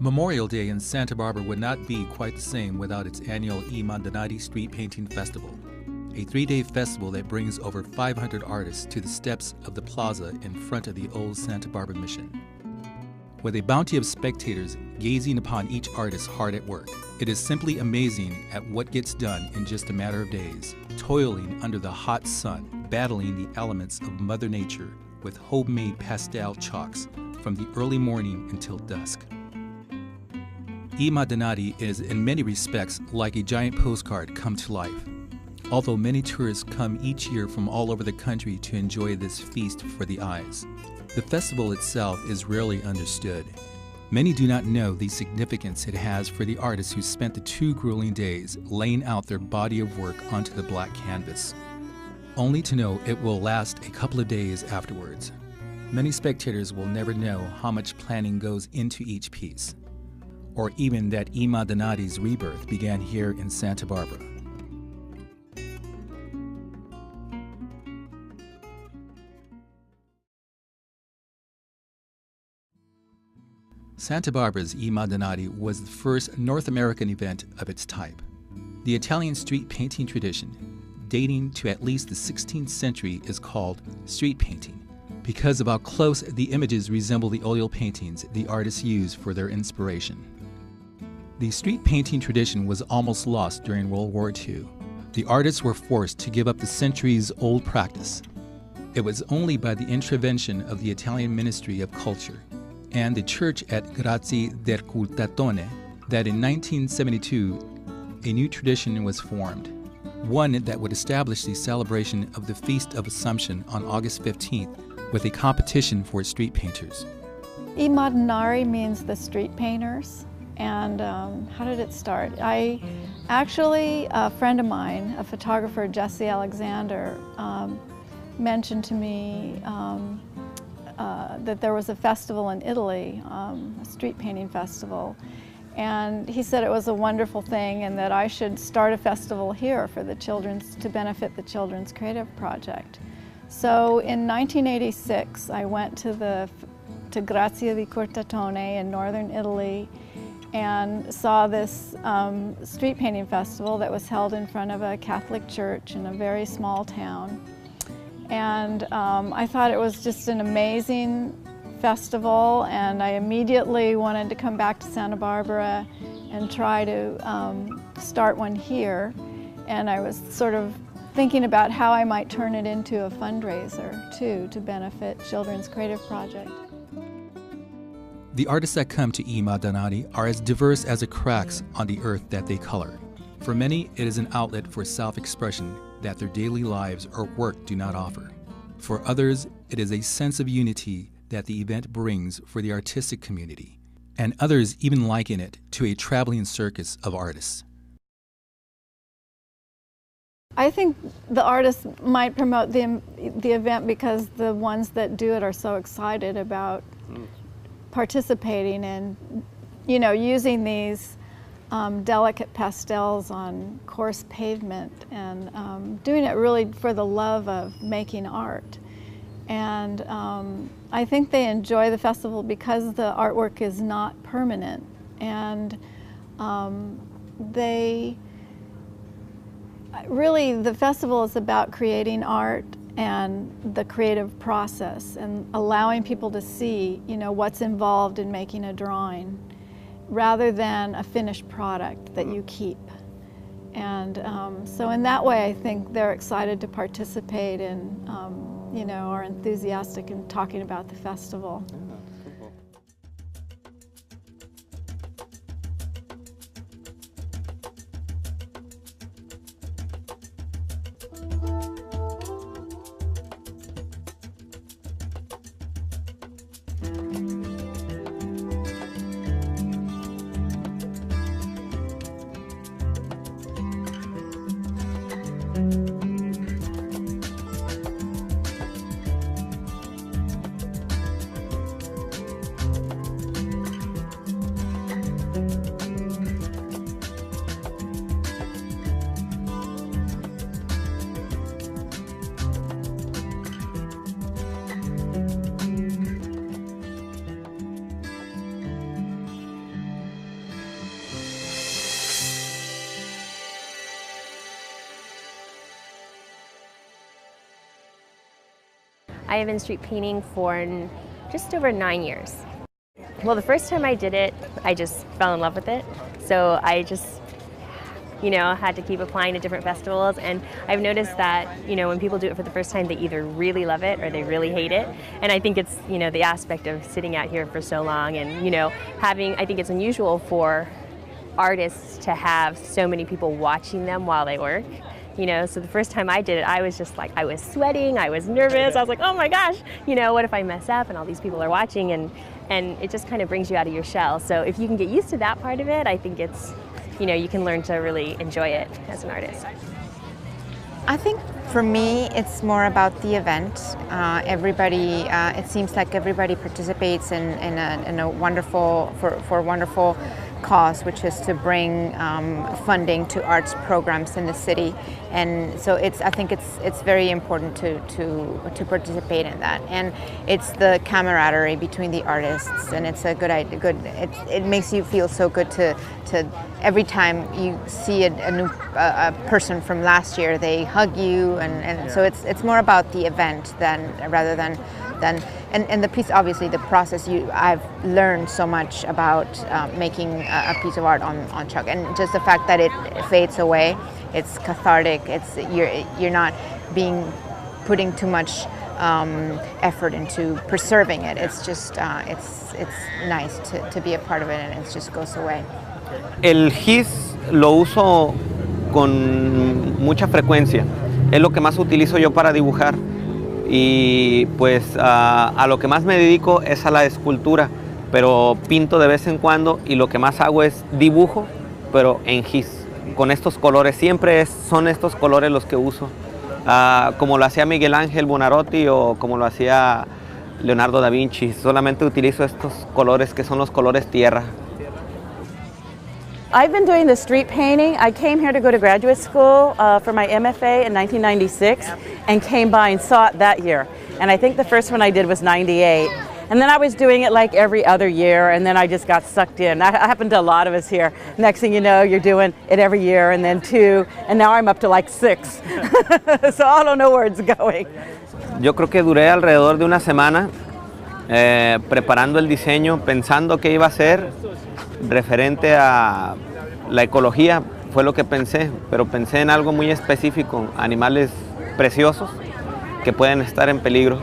Memorial Day in Santa Barbara would not be quite the same without its annual Madonnari Street Painting Festival, a 3-day festival that brings over 500 artists to the steps of the plaza in front of the old Santa Barbara Mission. With a bounty of spectators gazing upon each artist hard at work, it is simply amazing at what gets done in just a matter of days, toiling under the hot sun, battling the elements of Mother Nature with homemade pastel chalks from the early morning until dusk. Madonnari is in many respects like a giant postcard come to life. Although many tourists come each year from all over the country to enjoy this feast for the eyes, the festival itself is rarely understood. Many do not know the significance it has for the artists who spent the 2 grueling days laying out their body of work onto the black canvas, only to know it will last a couple of days afterwards. Many spectators will never know how much planning goes into each piece, or even that Madonnari's rebirth began here in Santa Barbara. Santa Barbara's Madonnari was the first North American event of its type. The Italian street painting tradition, dating to at least the 16th century, is called street painting because of how close the images resemble the oil paintings the artists used for their inspiration. The street painting tradition was almost lost during World War II. The artists were forced to give up the centuries-old practice. It was only by the intervention of the Italian Ministry of Culture and the church at Grazie del Curtatone that in 1972 a new tradition was formed, one that would establish the celebration of the Feast of Assumption on August 15th with a competition for street painters. Madonnari means the street painters. And how did it start? A friend of mine, a photographer, Jesse Alexander, mentioned to me that there was a festival in Italy, a street painting festival. And he said it was a wonderful thing and that I should start a festival here for the children's, to benefit the Children's Creative Project. So in 1986, I went to Grazie di Curtatone in northern Italy and saw this street painting festival that was held in front of a Catholic church in a very small town. And I thought it was just an amazing festival, and I immediately wanted to come back to Santa Barbara and try to start one here. And I was sort of thinking about how I might turn it into a fundraiser too, to benefit Children's Creative Project. The artists that come to Madonnari are as diverse as the cracks on the earth that they color. For many, it is an outlet for self-expression that their daily lives or work do not offer. For others, it is a sense of unity that the event brings for the artistic community, and others even liken it to a traveling circus of artists. I think the artists might promote the event because the ones that do it are so excited about participating and, using these delicate pastels on coarse pavement and doing it really for the love of making art. And I think they enjoy the festival because the artwork is not permanent, and the festival is about creating art and the creative process and allowing people to see, what's involved in making a drawing rather than a finished product that you keep. And so in that way, I think they're excited to participate and, are enthusiastic in talking about the festival. I have been street painting for just over 9 years. Well, the first time I did it, I just fell in love with it. So I just, had to keep applying to different festivals. And I've noticed that, when people do it for the first time, they either really love it or they really hate it. And I think it's, the aspect of sitting out here for so long and, I think it's unusual for artists to have so many people watching them while they work. So the first time I did it, I was just like, I was sweating, I was nervous, I was like, oh my gosh, what if I mess up and all these people are watching, and it just kind of brings you out of your shell. So if you can get used to that part of it, I think it's, you can learn to really enjoy it as an artist. I think for me, it's more about the event. Everybody, it seems like everybody participates in a wonderful, for a wonderful cause, which is to bring funding to arts programs in the city, and so I think it's very important to participate in that, and it's the camaraderie between the artists, and it's a good idea. It makes you feel so good to every time you see a new person from last year, they hug you, and so it's more about the event rather than and the piece, obviously the process. I've learned so much about making a piece of art on chalk, and just the fact that it fades away, it's cathartic. You're not putting too much effort into preserving it. It's just it's nice to be a part of it, and it just goes away. El gis lo uso con mucha frecuencia. Es lo que más utilizo yo para dibujar. Y pues a lo que más me dedico es a la escultura, pero pinto de vez en cuando, y lo que más hago es dibujo, pero en gis, con estos colores. Siempre son estos colores los que uso, como lo hacía Miguel Ángel Buonarroti o como lo hacía Leonardo da Vinci. Solamente utilizo estos colores que son los colores tierra. I've been doing the street painting. I came here to go to graduate school for my MFA in 1996 and came by and saw it that year. And I think the first one I did was 98. And then I was doing it like every other year, and then I just got sucked in. That happened to a lot of us here. Next thing you know, you're doing it every year, and then 2, and now I'm up to like 6. So I don't know where it's going. Yo creo que duré alrededor de una semana preparando el diseño, pensando qué iba a hacer referente a la ecología. Fue lo que pensé, pero pensé en algo muy específico, animales preciosos que pueden estar en peligro.